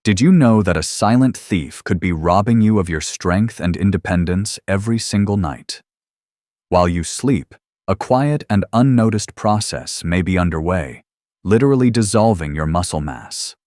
Did you know that a silent thief could be robbing you of your strength and independence every single night? While you sleep, a quiet and unnoticed process may be underway, literally dissolving your muscle mass.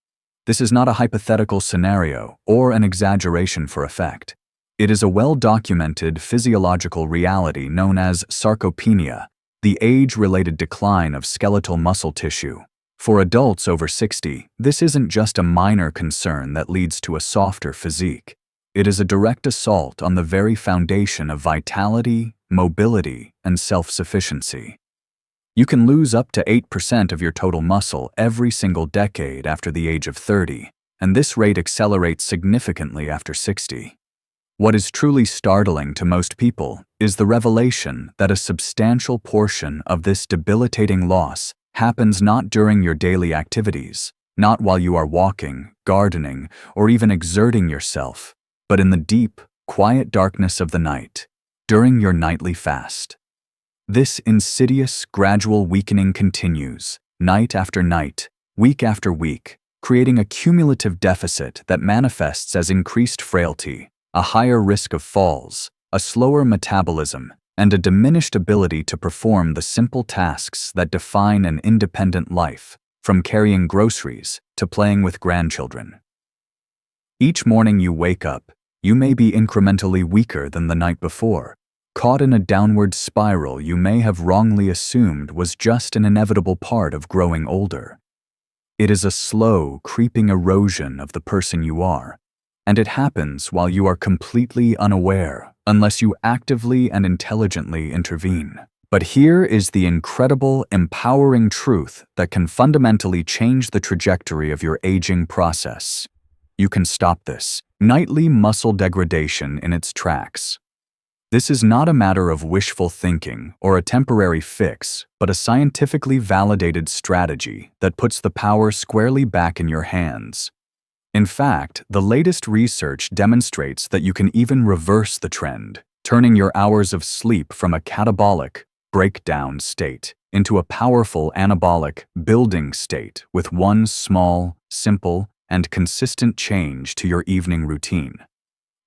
This is not a hypothetical scenario or an exaggeration for effect. It is a well-documented physiological reality known as sarcopenia, the age-related decline of skeletal muscle tissue. For adults over 60, this isn't just a minor concern that leads to a softer physique. It is a direct assault on the very foundation of vitality, mobility, and self-sufficiency. You can lose up to 8% of your total muscle every single decade after the age of 30, and this rate accelerates significantly after 60. What is truly startling to most people is the revelation that a substantial portion of this debilitating loss happens not during your daily activities, not while you are walking, gardening, or even exerting yourself, but in the deep, quiet darkness of the night, during your nightly fast. This insidious, gradual weakening continues, night after night, week after week, creating a cumulative deficit that manifests as increased frailty, a higher risk of falls, a slower metabolism, and a diminished ability to perform the simple tasks that define an independent life, from carrying groceries to playing with grandchildren. Each morning you wake up, you may be incrementally weaker than the night before, caught in a downward spiral you may have wrongly assumed was just an inevitable part of growing older. It is a slow, creeping erosion of the person you are, and it happens while you are completely unaware, unless you actively and intelligently intervene. But here is the incredible, empowering truth that can fundamentally change the trajectory of your aging process. You can stop this nightly muscle degradation in its tracks. This is not a matter of wishful thinking or a temporary fix, but a scientifically validated strategy that puts the power squarely back in your hands. In fact, the latest research demonstrates that you can even reverse the trend, turning your hours of sleep from a catabolic, breakdown state into a powerful anabolic, building state with one small, simple, and consistent change to your evening routine.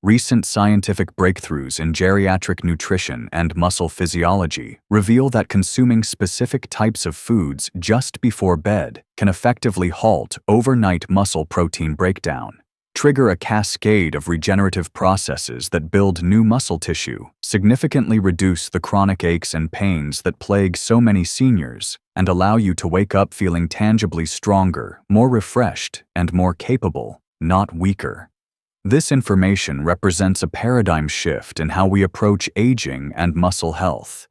Recent scientific breakthroughs in geriatric nutrition and muscle physiology reveal that consuming specific types of foods just before bed can effectively halt overnight muscle protein breakdown, trigger a cascade of regenerative processes that build new muscle tissue, significantly reduce the chronic aches and pains that plague so many seniors, and allow you to wake up feeling tangibly stronger, more refreshed, and more capable, not weaker. This information represents a paradigm shift in how we approach aging and muscle health.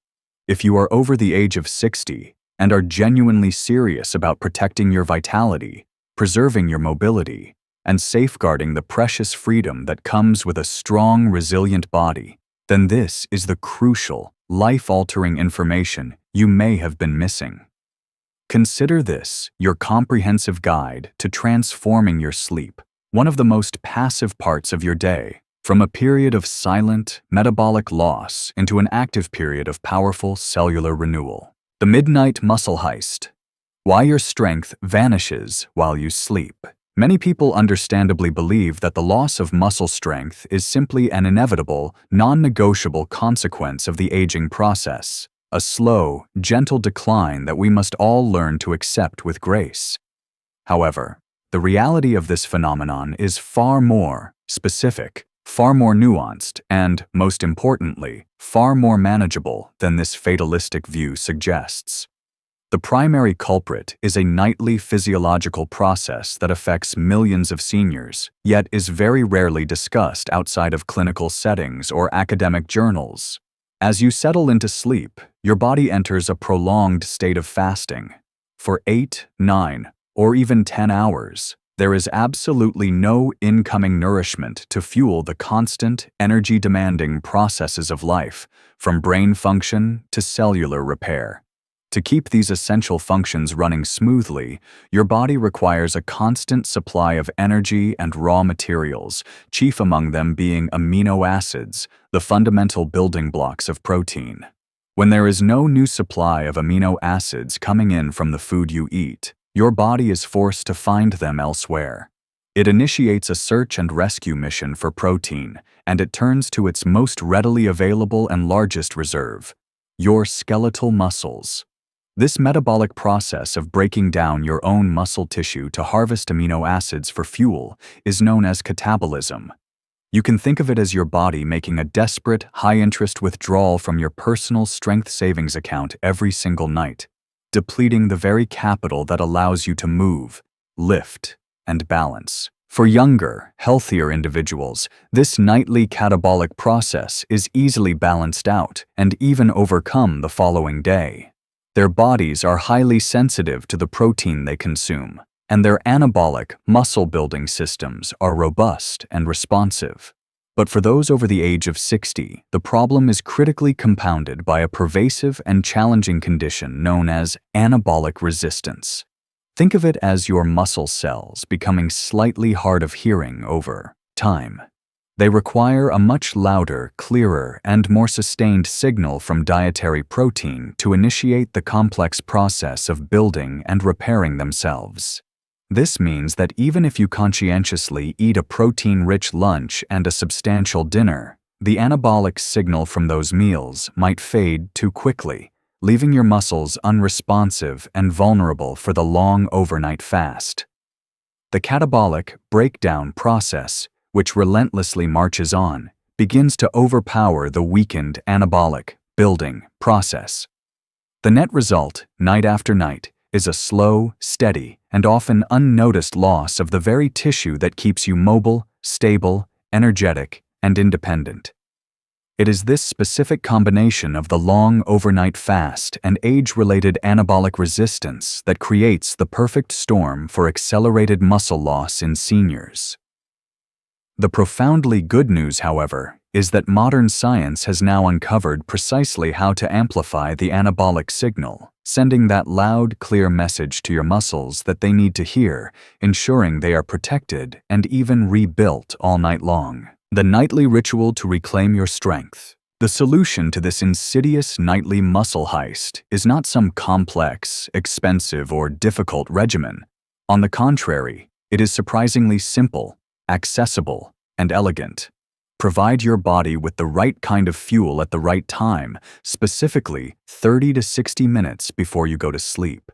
If you are over the age of 60 and are genuinely serious about protecting your vitality, preserving your mobility, and safeguarding the precious freedom that comes with a strong, resilient body, then this is the crucial, life-altering information you may have been missing. Consider this your comprehensive guide to transforming your sleep, one of the most passive parts of your day, from a period of silent, metabolic loss into an active period of powerful cellular renewal. The Midnight Muscle Heist. Why your strength vanishes while you sleep. Many people understandably believe that the loss of muscle strength is simply an inevitable, non-negotiable consequence of the aging process, a slow, gentle decline that we must all learn to accept with grace. However, the reality of this phenomenon is far more specific, far more nuanced, and, most importantly, far more manageable than this fatalistic view suggests. The primary culprit is a nightly physiological process that affects millions of seniors, yet is very rarely discussed outside of clinical settings or academic journals. As you settle into sleep, your body enters a prolonged state of fasting. For 8, 9, or even 10 hours, there is absolutely no incoming nourishment to fuel the constant, energy-demanding processes of life, from brain function to cellular repair. To keep these essential functions running smoothly, your body requires a constant supply of energy and raw materials, chief among them being amino acids, the fundamental building blocks of protein. When there is no new supply of amino acids coming in from the food you eat, your body is forced to find them elsewhere. It initiates a search and rescue mission for protein, and it turns to its most readily available and largest reserve, your skeletal muscles. This metabolic process of breaking down your own muscle tissue to harvest amino acids for fuel is known as catabolism. You can think of it as your body making a desperate, high-interest withdrawal from your personal strength savings account every single night, depleting the very capital that allows you to move, lift, and balance. For younger, healthier individuals, this nightly catabolic process is easily balanced out and even overcome the following day. Their bodies are highly sensitive to the protein they consume, and their anabolic, muscle-building systems are robust and responsive. But for those over the age of 60, the problem is critically compounded by a pervasive and challenging condition known as anabolic resistance. Think of it as your muscle cells becoming slightly hard of hearing over time. They require a much louder, clearer, and more sustained signal from dietary protein to initiate the complex process of building and repairing themselves. This means that even if you conscientiously eat a protein-rich lunch and a substantial dinner, the anabolic signal from those meals might fade too quickly, leaving your muscles unresponsive and vulnerable for the long overnight fast. The catabolic breakdown process, which relentlessly marches on, begins to overpower the weakened anabolic building process. The net result, night after night, is a slow, steady, and often unnoticed loss of the very tissue that keeps you mobile, stable, energetic, and independent. It is this specific combination of the long overnight fast and age-related anabolic resistance that creates the perfect storm for accelerated muscle loss in seniors. The profoundly good news, however, is that modern science has now uncovered precisely how to amplify the anabolic signal, sending that loud, clear message to your muscles that they need to hear, ensuring they are protected and even rebuilt all night long. The nightly ritual to reclaim your strength. The solution to this insidious nightly muscle heist is not some complex, expensive, or difficult regimen. On the contrary, it is surprisingly simple, accessible, and elegant. Provide your body with the right kind of fuel at the right time, specifically 30 to 60 minutes before you go to sleep.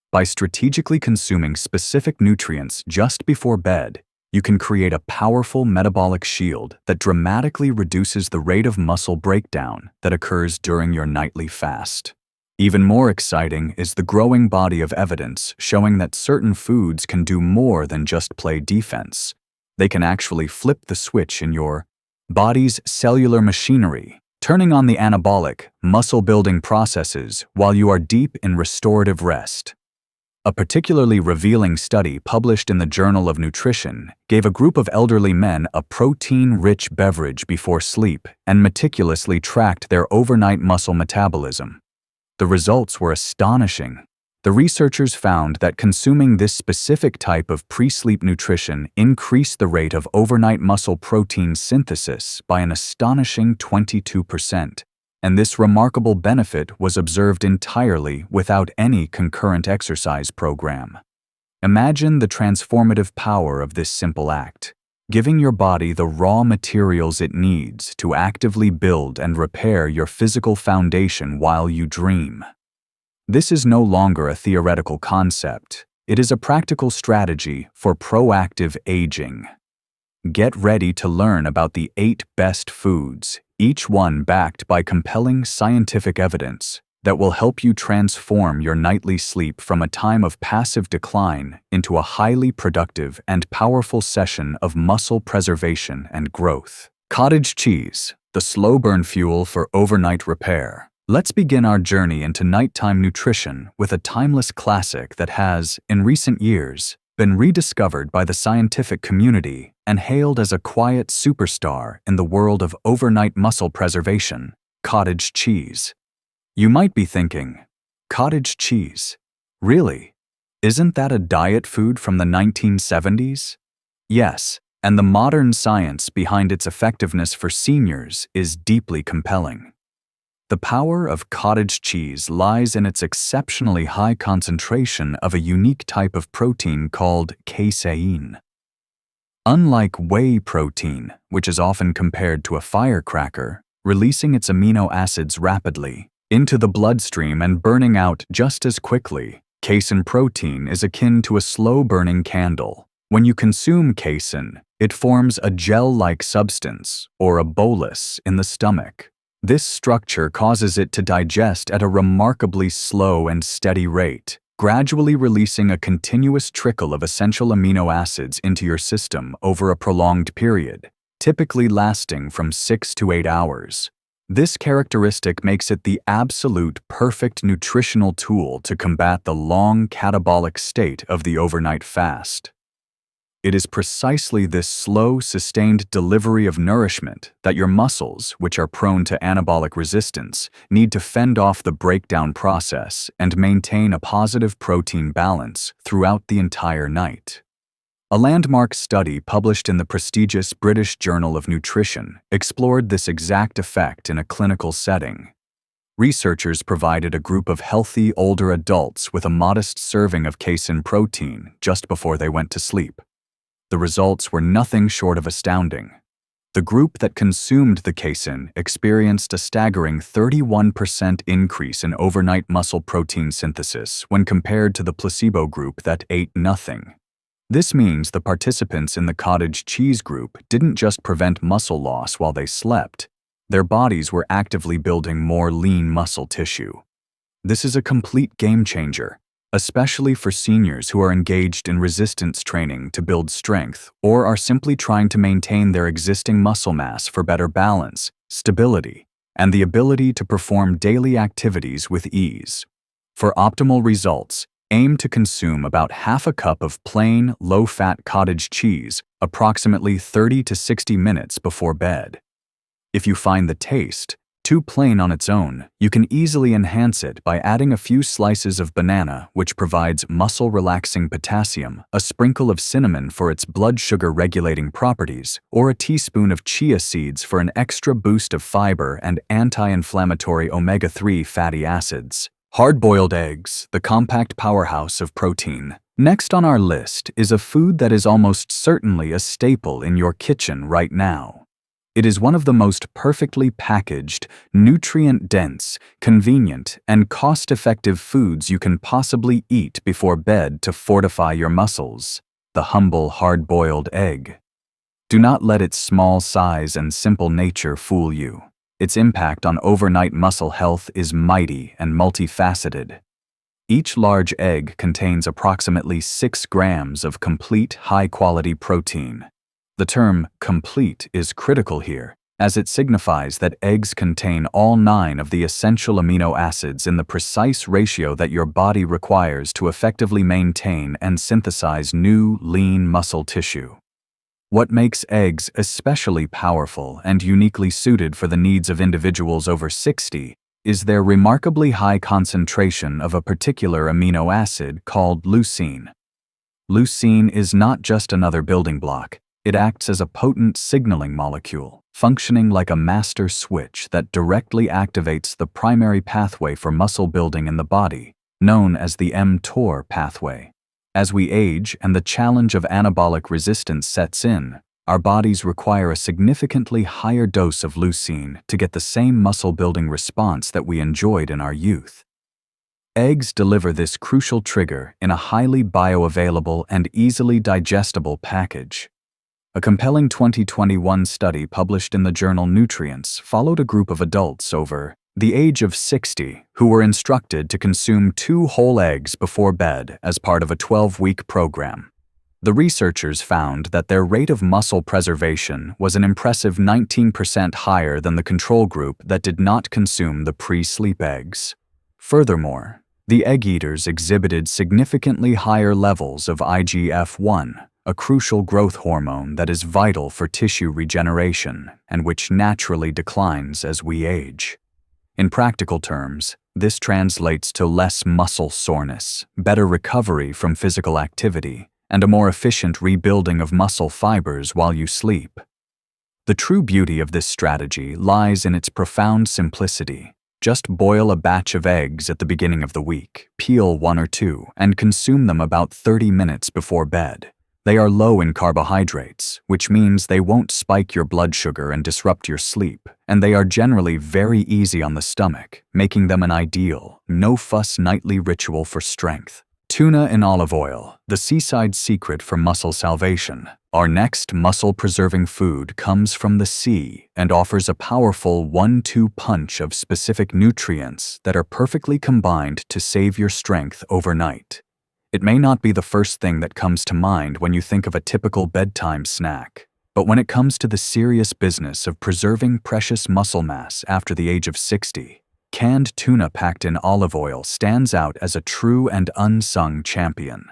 By strategically consuming specific nutrients just before bed, you can create a powerful metabolic shield that dramatically reduces the rate of muscle breakdown that occurs during your nightly fast. Even more exciting is the growing body of evidence showing that certain foods can do more than just play defense. They can actually flip the switch in your body's cellular machinery, turning on the anabolic, muscle-building processes while you are deep in restorative rest. A particularly revealing study published in the Journal of Nutrition gave a group of elderly men a protein-rich beverage before sleep and meticulously tracked their overnight muscle metabolism. The results were astonishing. The researchers found that consuming this specific type of pre-sleep nutrition increased the rate of overnight muscle protein synthesis by an astonishing 22%, and this remarkable benefit was observed entirely without any concurrent exercise program. Imagine the transformative power of this simple act, giving your body the raw materials it needs to actively build and repair your physical foundation while you dream. This is no longer a theoretical concept. It is a practical strategy for proactive aging. Get ready to learn about the 8 best foods, each one backed by compelling scientific evidence, that will help you transform your nightly sleep from a time of passive decline into a highly productive and powerful session of muscle preservation and growth. Cottage cheese, the slow-burn fuel for overnight repair. Let's begin our journey into nighttime nutrition with a timeless classic that has, in recent years, been rediscovered by the scientific community and hailed as a quiet superstar in the world of overnight muscle preservation: cottage cheese. You might be thinking, cottage cheese? Really? Isn't that a diet food from the 1970s? Yes, and the modern science behind its effectiveness for seniors is deeply compelling. The power of cottage cheese lies in its exceptionally high concentration of a unique type of protein called casein. Unlike whey protein, which is often compared to a firecracker, releasing its amino acids rapidly into the bloodstream and burning out just as quickly, casein protein is akin to a slow-burning candle. When you consume casein, it forms a gel-like substance, or a bolus, in the stomach. This structure causes it to digest at a remarkably slow and steady rate, gradually releasing a continuous trickle of essential amino acids into your system over a prolonged period, typically lasting from 6 to 8 hours. This characteristic makes it the absolute perfect nutritional tool to combat the long catabolic state of the overnight fast. It is precisely this slow, sustained delivery of nourishment that your muscles, which are prone to anabolic resistance, need to fend off the breakdown process and maintain a positive protein balance throughout the entire night. A landmark study published in the prestigious British Journal of Nutrition explored this exact effect in a clinical setting. Researchers provided a group of healthy older adults with a modest serving of casein protein just before they went to sleep. The results were nothing short of astounding. The group that consumed the casein experienced a staggering 31% increase in overnight muscle protein synthesis when compared to the placebo group that ate nothing. This means the participants in the cottage cheese group didn't just prevent muscle loss while they slept. Their bodies were actively building more lean muscle tissue. This is a complete game changer, especially for seniors who are engaged in resistance training to build strength or are simply trying to maintain their existing muscle mass for better balance, stability, and the ability to perform daily activities with ease. For optimal results, aim to consume about half a cup of plain, low-fat cottage cheese approximately 30 to 60 minutes before bed. If you find the taste too plain on its own, you can easily enhance it by adding a few slices of banana, which provides muscle-relaxing potassium, a sprinkle of cinnamon for its blood sugar-regulating properties, or a teaspoon of chia seeds for an extra boost of fiber and anti-inflammatory omega-3 fatty acids. Hard-boiled eggs, the compact powerhouse of protein. Next on our list is a food that is almost certainly a staple in your kitchen right now. It is one of the most perfectly packaged, nutrient-dense, convenient, and cost-effective foods you can possibly eat before bed to fortify your muscles: the humble hard-boiled egg. Do not let its small size and simple nature fool you. Its impact on overnight muscle health is mighty and multifaceted. Each large egg contains approximately 6 grams of complete, high-quality protein. The term complete is critical here, as it signifies that eggs contain all 9 of the essential amino acids in the precise ratio that your body requires to effectively maintain and synthesize new, lean muscle tissue. What makes eggs especially powerful and uniquely suited for the needs of individuals over 60 is their remarkably high concentration of a particular amino acid called leucine. Leucine is not just another building block. It acts as a potent signaling molecule, functioning like a master switch that directly activates the primary pathway for muscle building in the body, known as the mTOR pathway. As we age and the challenge of anabolic resistance sets in, our bodies require a significantly higher dose of leucine to get the same muscle-building response that we enjoyed in our youth. Eggs deliver this crucial trigger in a highly bioavailable and easily digestible package. A compelling 2021 study published in the journal Nutritionist followed a group of adults over the age of 60 who were instructed to consume 2 whole eggs before bed as part of a 12-week program. The researchers found that their rate of muscle preservation was an impressive 19% higher than the control group that did not consume the pre-sleep eggs. Furthermore, the egg eaters exhibited significantly higher levels of IGF-1, a crucial growth hormone that is vital for tissue regeneration and which naturally declines as we age. In practical terms, this translates to less muscle soreness, better recovery from physical activity, and a more efficient rebuilding of muscle fibers while you sleep. The true beauty of this strategy lies in its profound simplicity. Just boil a batch of eggs at the beginning of the week, peel 1 or 2, and consume them about 30 minutes before bed. They are low in carbohydrates, which means they won't spike your blood sugar and disrupt your sleep, and they are generally very easy on the stomach, making them an ideal, no-fuss nightly ritual for strength. Tuna in olive oil, the seaside secret for muscle salvation. Our next muscle-preserving food comes from the sea and offers a powerful 1-2 punch of specific nutrients that are perfectly combined to save your strength overnight. It may not be the first thing that comes to mind when you think of a typical bedtime snack, but when it comes to the serious business of preserving precious muscle mass after the age of 60, canned tuna packed in olive oil stands out as a true and unsung champion.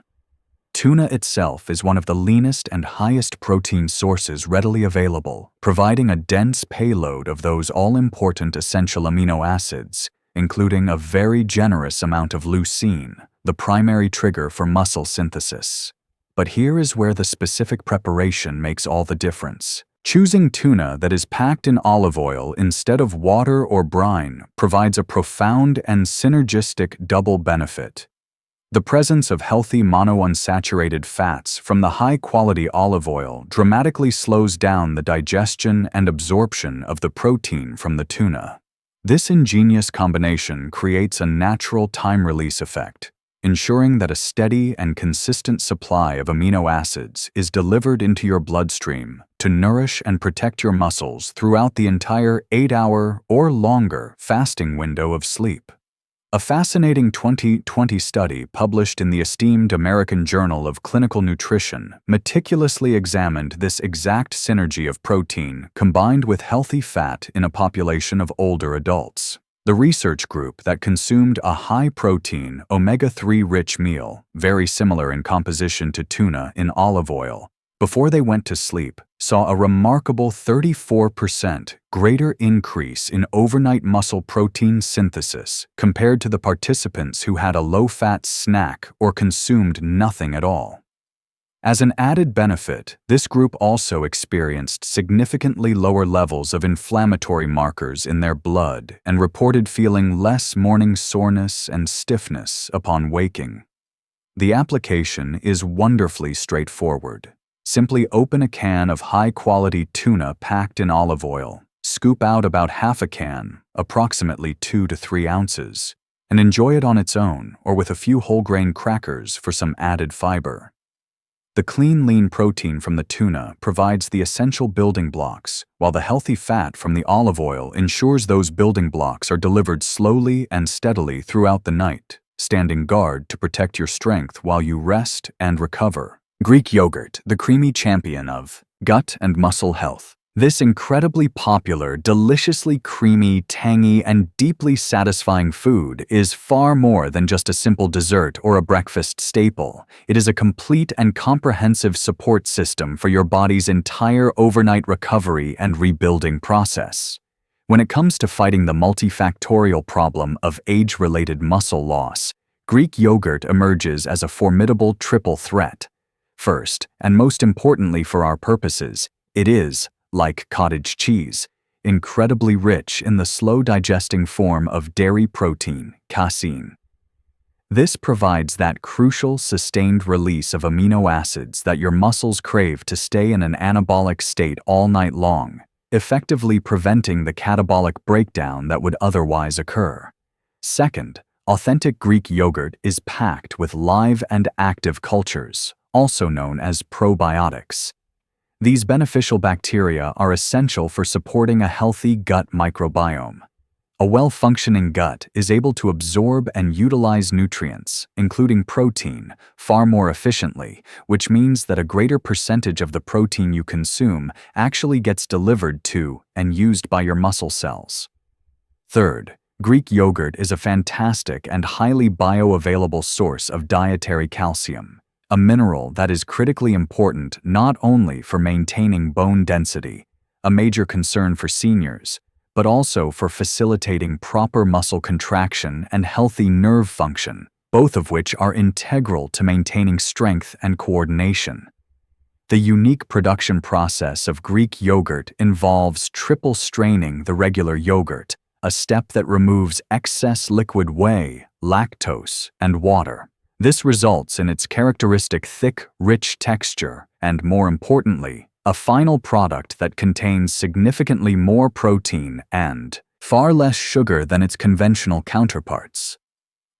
Tuna itself is one of the leanest and highest protein sources readily available, providing a dense payload of those all-important essential amino acids, including a very generous amount of leucine, the primary trigger for muscle synthesis. But here is where the specific preparation makes all the difference. Choosing tuna that is packed in olive oil instead of water or brine provides a profound and synergistic double benefit. The presence of healthy monounsaturated fats from the high-quality olive oil dramatically slows down the digestion and absorption of the protein from the tuna. This ingenious combination creates a natural time-release effect, ensuring that a steady and consistent supply of amino acids is delivered into your bloodstream to nourish and protect your muscles throughout the entire 8-hour or longer fasting window of sleep. A fascinating 2020 study published in the esteemed American Journal of Clinical Nutrition meticulously examined this exact synergy of protein combined with healthy fat in a population of older adults. The research group that consumed a high-protein, omega-3 rich meal, very similar in composition to tuna in olive oil, before they went to sleep, saw a remarkable 34% greater increase in overnight muscle protein synthesis compared to the participants who had a low-fat snack or consumed nothing at all. As an added benefit, this group also experienced significantly lower levels of inflammatory markers in their blood and reported feeling less morning soreness and stiffness upon waking. The application is wonderfully straightforward. Simply open a can of high-quality tuna packed in olive oil, scoop out about half a can, approximately 2 to 3 ounces, and enjoy it on its own or with a few whole-grain crackers for some added fiber. The clean, lean protein from the tuna provides the essential building blocks, while the healthy fat from the olive oil ensures those building blocks are delivered slowly and steadily throughout the night, standing guard to protect your strength while you rest and recover. Greek yogurt, the creamy champion of gut and muscle health. This incredibly popular, deliciously creamy, tangy, and deeply satisfying food is far more than just a simple dessert or a breakfast staple. It is a complete and comprehensive support system for your body's entire overnight recovery and rebuilding process. When it comes to fighting the multifactorial problem of age-related muscle loss, Greek yogurt emerges as a formidable triple threat. First, and most importantly for our purposes, it is, like cottage cheese, incredibly rich in the slow-digesting form of dairy protein, casein. This provides that crucial, sustained release of amino acids that your muscles crave to stay in an anabolic state all night long, effectively preventing the catabolic breakdown that would otherwise occur. Second, authentic Greek yogurt is packed with live and active cultures, also known as probiotics. These beneficial bacteria are essential for supporting a healthy gut microbiome. A well-functioning gut is able to absorb and utilize nutrients, including protein, far more efficiently, which means that a greater percentage of the protein you consume actually gets delivered to and used by your muscle cells. Third, Greek yogurt is a fantastic and highly bioavailable source of dietary calcium, a mineral that is critically important not only for maintaining bone density, a major concern for seniors, but also for facilitating proper muscle contraction and healthy nerve function, both of which are integral to maintaining strength and coordination. The unique production process of Greek yogurt involves triple straining the regular yogurt, a step that removes excess liquid whey, lactose, and water. This results in its characteristic thick, rich texture, and more importantly, a final product that contains significantly more protein and far less sugar than its conventional counterparts.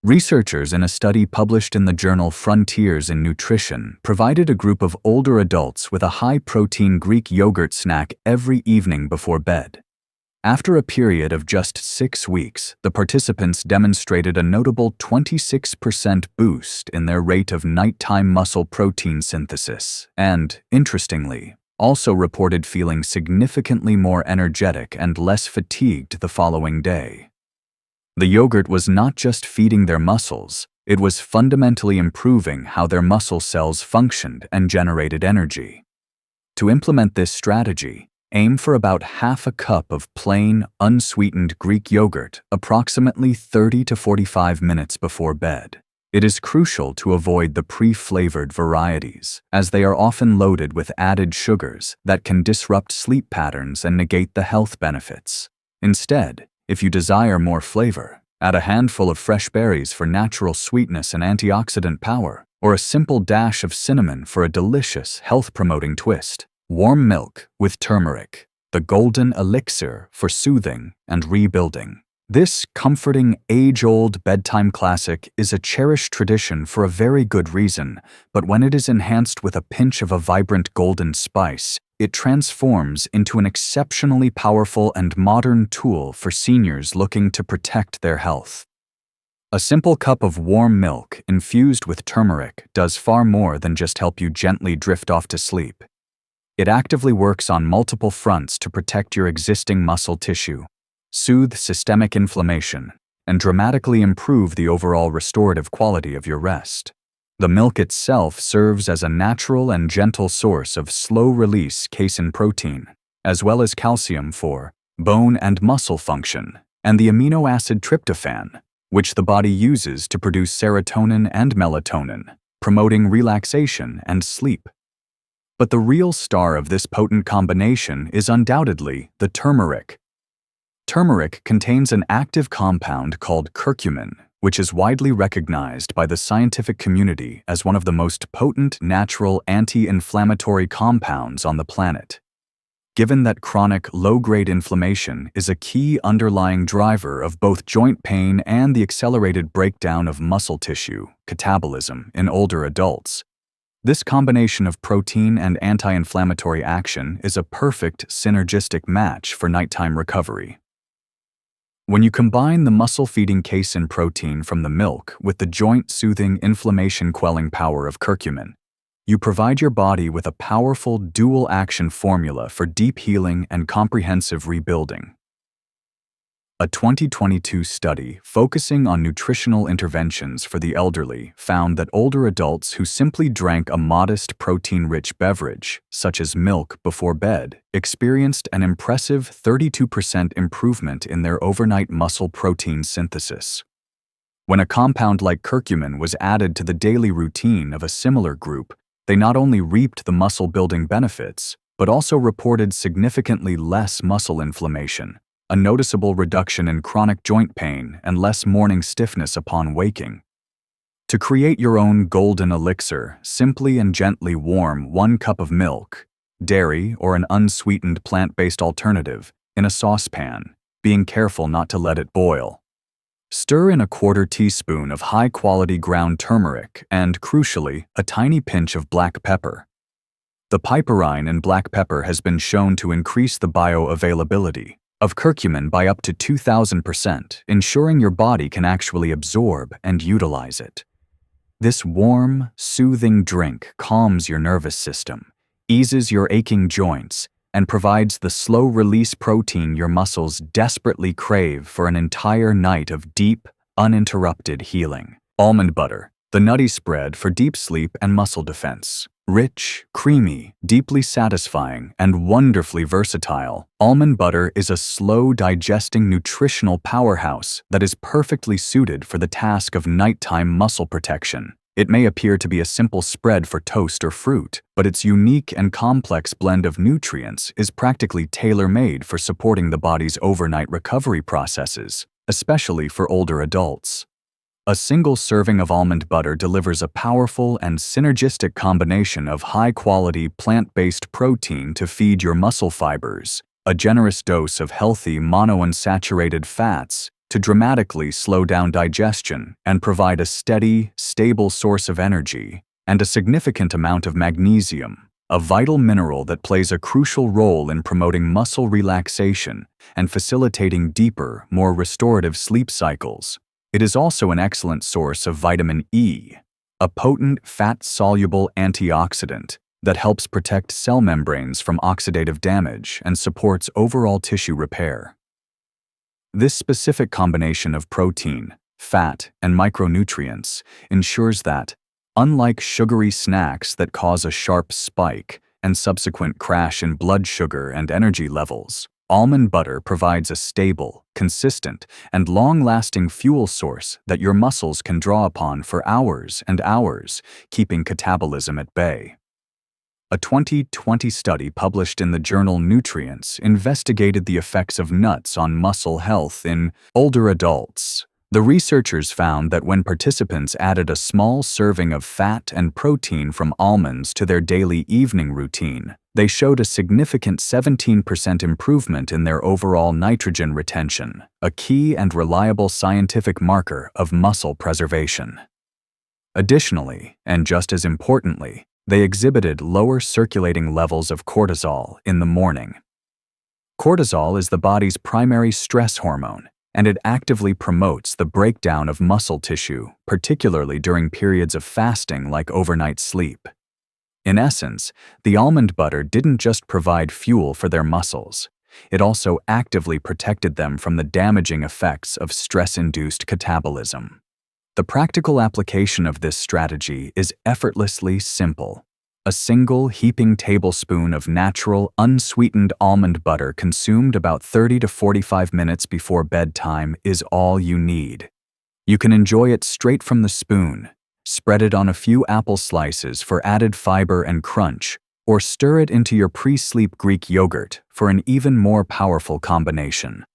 Researchers in a study published in the journal Frontiers in Nutrition provided a group of older adults with a high-protein Greek yogurt snack every evening before bed. After a period of just 6 weeks, the participants demonstrated a notable 26% boost in their rate of nighttime muscle protein synthesis and, interestingly, also reported feeling significantly more energetic and less fatigued the following day. The yogurt was not just feeding their muscles, it was fundamentally improving how their muscle cells functioned and generated energy. To implement this strategy, aim for about half a cup of plain, unsweetened Greek yogurt approximately 30 to 45 minutes before bed. It is crucial to avoid the pre-flavored varieties, as they are often loaded with added sugars that can disrupt sleep patterns and negate the health benefits. Instead, if you desire more flavor, add a handful of fresh berries for natural sweetness and antioxidant power, or a simple dash of cinnamon for a delicious, health-promoting twist. Warm milk with turmeric, the golden elixir for soothing and rebuilding. This comforting, age-old bedtime classic is a cherished tradition for a very good reason, but when it is enhanced with a pinch of a vibrant golden spice, it transforms into an exceptionally powerful and modern tool for seniors looking to protect their health. A simple cup of warm milk infused with turmeric does far more than just help you gently drift off to sleep. It actively works on multiple fronts to protect your existing muscle tissue, soothe systemic inflammation, and dramatically improve the overall restorative quality of your rest. The milk itself serves as a natural and gentle source of slow-release casein protein, as well as calcium for bone and muscle function, and the amino acid tryptophan, which the body uses to produce serotonin and melatonin, promoting relaxation and sleep. But the real star of this potent combination is undoubtedly the turmeric. Turmeric contains an active compound called curcumin, which is widely recognized by the scientific community as one of the most potent natural anti-inflammatory compounds on the planet. Given that chronic low-grade inflammation is a key underlying driver of both joint pain and the accelerated breakdown of muscle tissue, catabolism, in older adults, this combination of protein and anti-inflammatory action is a perfect synergistic match for nighttime recovery. When you combine the muscle-feeding casein protein from the milk with the joint-soothing, inflammation-quelling power of curcumin, you provide your body with a powerful dual-action formula for deep healing and comprehensive rebuilding. A 2022 study focusing on nutritional interventions for the elderly found that older adults who simply drank a modest protein-rich beverage, such as milk before bed, experienced an impressive 32% improvement in their overnight muscle protein synthesis. When a compound like curcumin was added to the daily routine of a similar group, they not only reaped the muscle-building benefits, but also reported significantly less muscle inflammation, a noticeable reduction in chronic joint pain, and less morning stiffness upon waking. To create your own golden elixir, simply and gently warm 1 cup of milk, dairy, or an unsweetened plant-based alternative in a saucepan, being careful not to let it boil. Stir in a 1/4 teaspoon of high-quality ground turmeric and, crucially, a tiny pinch of black pepper. The piperine in black pepper has been shown to increase the bioavailability of curcumin by up to 2,000%, ensuring your body can actually absorb and utilize it. This warm, soothing drink calms your nervous system, eases your aching joints, and provides the slow-release protein your muscles desperately crave for an entire night of deep, uninterrupted healing. Almond butter, the nutty spread for deep sleep and muscle defense. Rich, creamy, deeply satisfying, and wonderfully versatile, almond butter is a slow-digesting nutritional powerhouse that is perfectly suited for the task of nighttime muscle protection. It may appear to be a simple spread for toast or fruit, but its unique and complex blend of nutrients is practically tailor-made for supporting the body's overnight recovery processes, especially for older adults. A single serving of almond butter delivers a powerful and synergistic combination of high-quality plant-based protein to feed your muscle fibers, a generous dose of healthy monounsaturated fats to dramatically slow down digestion and provide a steady, stable source of energy, and a significant amount of magnesium, a vital mineral that plays a crucial role in promoting muscle relaxation and facilitating deeper, more restorative sleep cycles. It is also an excellent source of vitamin E, a potent fat-soluble antioxidant that helps protect cell membranes from oxidative damage and supports overall tissue repair. This specific combination of protein, fat, and micronutrients ensures that, unlike sugary snacks that cause a sharp spike and subsequent crash in blood sugar and energy levels, almond butter provides a stable, consistent, and long-lasting fuel source that your muscles can draw upon for hours and hours, keeping catabolism at bay. A 2020 study published in the journal Nutritionist investigated the effects of nuts on muscle health in older adults. The researchers found that when participants added a small serving of fat and protein from almonds to their daily evening routine, they showed a significant 17% improvement in their overall nitrogen retention, a key and reliable scientific marker of muscle preservation. Additionally, and just as importantly, they exhibited lower circulating levels of cortisol in the morning. Cortisol is the body's primary stress hormone, and it actively promotes the breakdown of muscle tissue, particularly during periods of fasting like overnight sleep. In essence, the almond butter didn't just provide fuel for their muscles, it also actively protected them from the damaging effects of stress-induced catabolism. The practical application of this strategy is effortlessly simple. A single heaping tablespoon of natural, unsweetened almond butter consumed about 30 to 45 minutes before bedtime is all you need. You can enjoy it straight from the spoon, spread it on a few apple slices for added fiber and crunch, or stir it into your pre-sleep Greek yogurt for an even more powerful combination.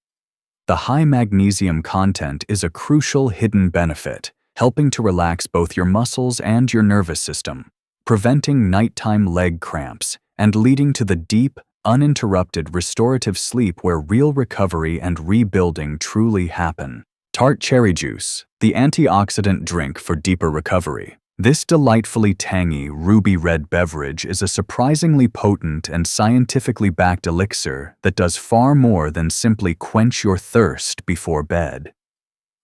The high magnesium content is a crucial hidden benefit, helping to relax both your muscles and your nervous system, preventing nighttime leg cramps and leading to the deep, uninterrupted restorative sleep where real recovery and rebuilding truly happen. Tart cherry juice, the antioxidant drink for deeper recovery. This delightfully tangy, ruby-red beverage is a surprisingly potent and scientifically backed elixir that does far more than simply quench your thirst before bed.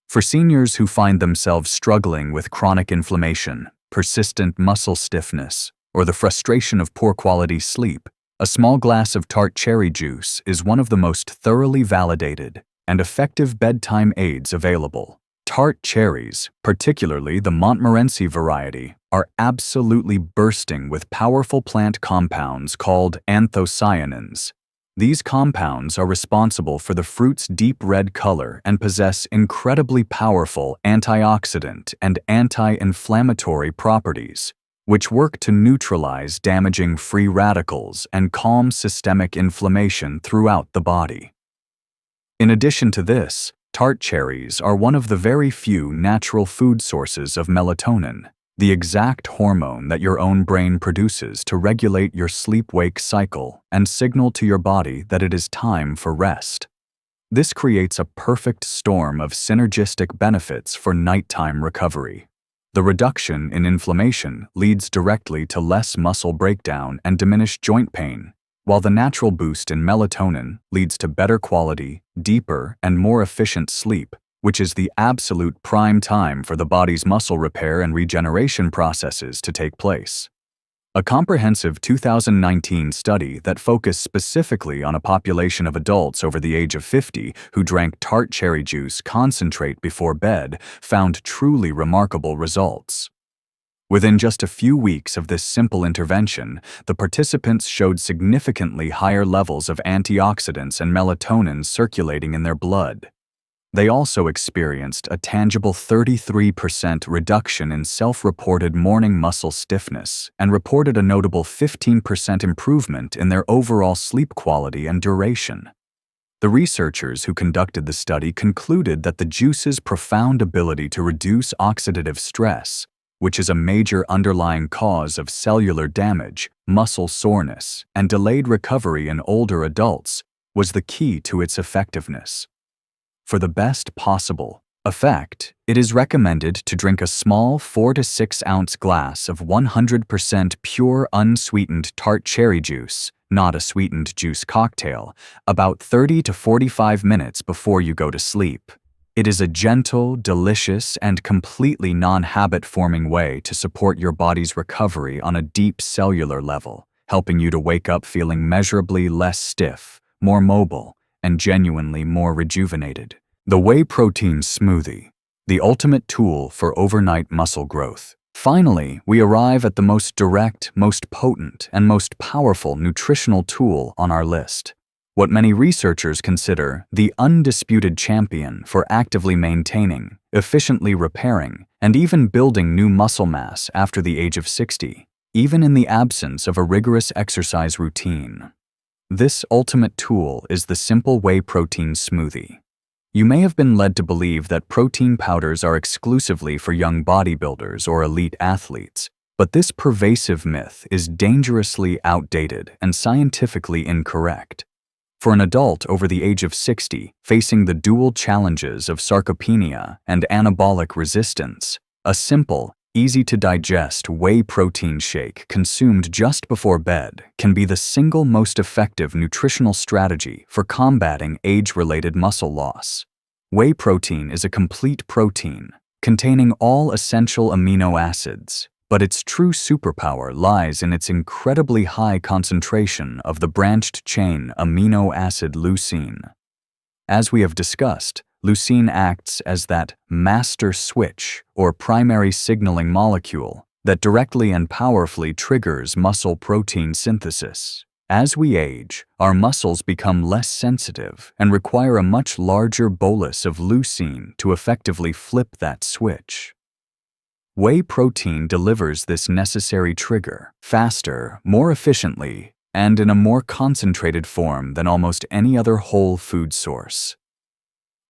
For seniors who find themselves struggling with chronic inflammation, persistent muscle stiffness, or the frustration of poor quality sleep, a small glass of tart cherry juice is one of the most thoroughly validated and effective bedtime aids available. Tart cherries, particularly the Montmorency variety, are absolutely bursting with powerful plant compounds called anthocyanins. These compounds are responsible for the fruit's deep red color and possess incredibly powerful antioxidant and anti-inflammatory properties, which work to neutralize damaging free radicals and calm systemic inflammation throughout the body. In addition to this, tart cherries are one of the very few natural food sources of melatonin, the exact hormone that your own brain produces to regulate your sleep-wake cycle and signal to your body that it is time for rest. This creates a perfect storm of synergistic benefits for nighttime recovery. The reduction in inflammation leads directly to less muscle breakdown and diminished joint pain, while the natural boost in melatonin leads to better quality, deeper, and more efficient sleep, which is the absolute prime time for the body's muscle repair and regeneration processes to take place. A comprehensive 2019 study that focused specifically on a population of adults over the age of 50 who drank tart cherry juice concentrate before bed found truly remarkable results. Within just a few weeks of this simple intervention, the participants showed significantly higher levels of antioxidants and melatonin circulating in their blood. They also experienced a tangible 33% reduction in self-reported morning muscle stiffness and reported a notable 15% improvement in their overall sleep quality and duration. The researchers who conducted the study concluded that the juice's profound ability to reduce oxidative stress, which is a major underlying cause of cellular damage, muscle soreness, and delayed recovery in older adults, was the key to its effectiveness. For the best possible effect, it is recommended to drink a small 4 to 6 ounce glass of 100% pure unsweetened tart cherry juice, not a sweetened juice cocktail, about 30 to 45 minutes before you go to sleep. It is a gentle, delicious, and completely non-habit-forming way to support your body's recovery on a deep cellular level, helping you to wake up feeling measurably less stiff, more mobile, and genuinely more rejuvenated. The whey protein smoothie, the ultimate tool for overnight muscle growth. Finally, we arrive at the most direct, most potent, and most powerful nutritional tool on our list. What many researchers consider the undisputed champion for actively maintaining, efficiently repairing, and even building new muscle mass after the age of 60, even in the absence of a rigorous exercise routine. This ultimate tool is the simple whey protein smoothie. You may have been led to believe that protein powders are exclusively for young bodybuilders or elite athletes, but this pervasive myth is dangerously outdated and scientifically incorrect. For an adult over the age of 60 facing the dual challenges of sarcopenia and anabolic resistance, a simple, easy-to-digest whey protein shake consumed just before bed can be the single most effective nutritional strategy for combating age-related muscle loss. Whey protein is a complete protein, containing all essential amino acids, but its true superpower lies in its incredibly high concentration of the branched-chain amino acid leucine. As we have discussed, leucine acts as that master switch or primary signaling molecule that directly and powerfully triggers muscle protein synthesis. As we age, our muscles become less sensitive and require a much larger bolus of leucine to effectively flip that switch. Whey protein delivers this necessary trigger faster, more efficiently, and in a more concentrated form than almost any other whole food source.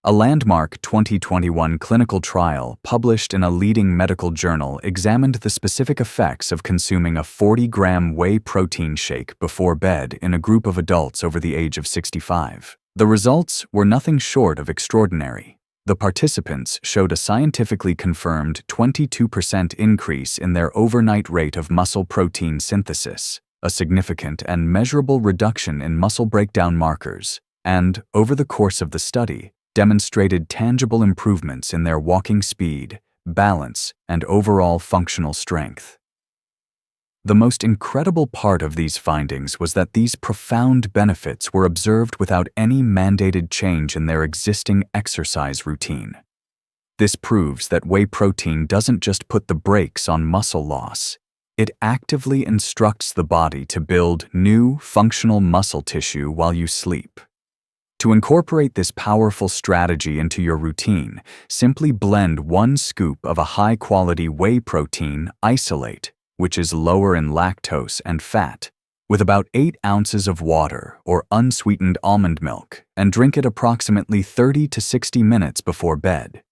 A landmark 2021 clinical trial published in a leading medical journal examined the specific effects of consuming a 40-gram whey protein shake before bed in a group of adults over the age of 65. The results were nothing short of extraordinary. The participants showed a scientifically confirmed 22% increase in their overnight rate of muscle protein synthesis, a significant and measurable reduction in muscle breakdown markers, and, over the course of the study, demonstrated tangible improvements in their walking speed, balance, and overall functional strength. The most incredible part of these findings was that these profound benefits were observed without any mandated change in their existing exercise routine. This proves that whey protein doesn't just put the brakes on muscle loss, it actively instructs the body to build new, functional muscle tissue while you sleep. To incorporate this powerful strategy into your routine, simply blend 1 scoop of a high-quality whey protein isolate, which is lower in lactose and fat, with about 8 ounces of water or unsweetened almond milk, and drink it approximately 30 to 60 minutes before bed.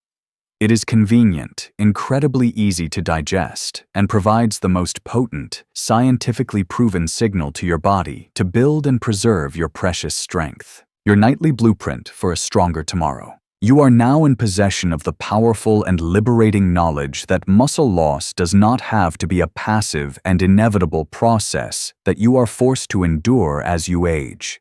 It is convenient, incredibly easy to digest, and provides the most potent, scientifically proven signal to your body to build and preserve your precious strength. Your nightly blueprint for a stronger tomorrow. You are now in possession of the powerful and liberating knowledge that muscle loss does not have to be a passive and inevitable process that you are forced to endure as you age.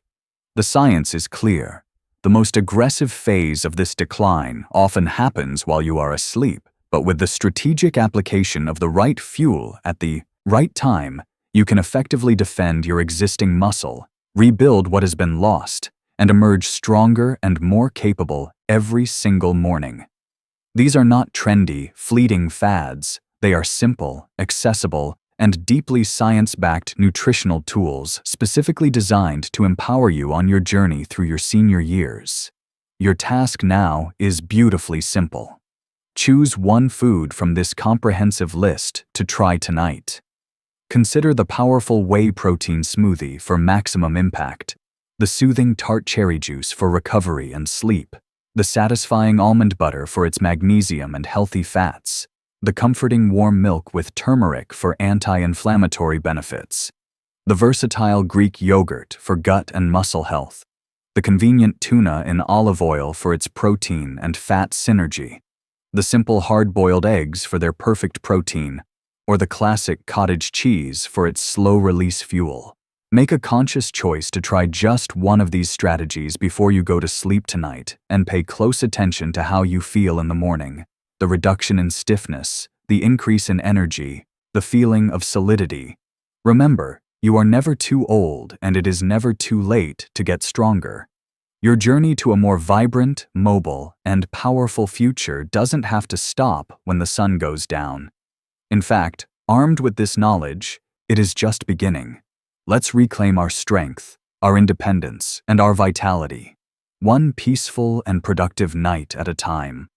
The science is clear. The most aggressive phase of this decline often happens while you are asleep, but with the strategic application of the right fuel at the right time, you can effectively defend your existing muscle, rebuild what has been lost, and emerge stronger and more capable every single morning. These are not trendy, fleeting fads. They are simple, accessible, and deeply science-backed nutritional tools specifically designed to empower you on your journey through your senior years. Your task now is beautifully simple. Choose one food from this comprehensive list to try tonight. Consider the powerful whey protein smoothie for maximum impact. the soothing tart cherry juice for recovery and sleep, the satisfying almond butter for its magnesium and healthy fats, the comforting warm milk with turmeric for anti-inflammatory benefits, the versatile Greek yogurt for gut and muscle health, the convenient tuna in olive oil for its protein and fat synergy, the simple hard-boiled eggs for their perfect protein, or the classic cottage cheese for its slow-release fuel. Make a conscious choice to try just one of these strategies before you go to sleep tonight and pay close attention to how you feel in the morning. The reduction in stiffness, the increase in energy, the feeling of solidity. Remember, you are never too old and it is never too late to get stronger. Your journey to a more vibrant, mobile, and powerful future doesn't have to stop when the sun goes down. In fact, armed with this knowledge, it is just beginning. Let's reclaim our strength, our independence, and our vitality, one peaceful and productive night at a time.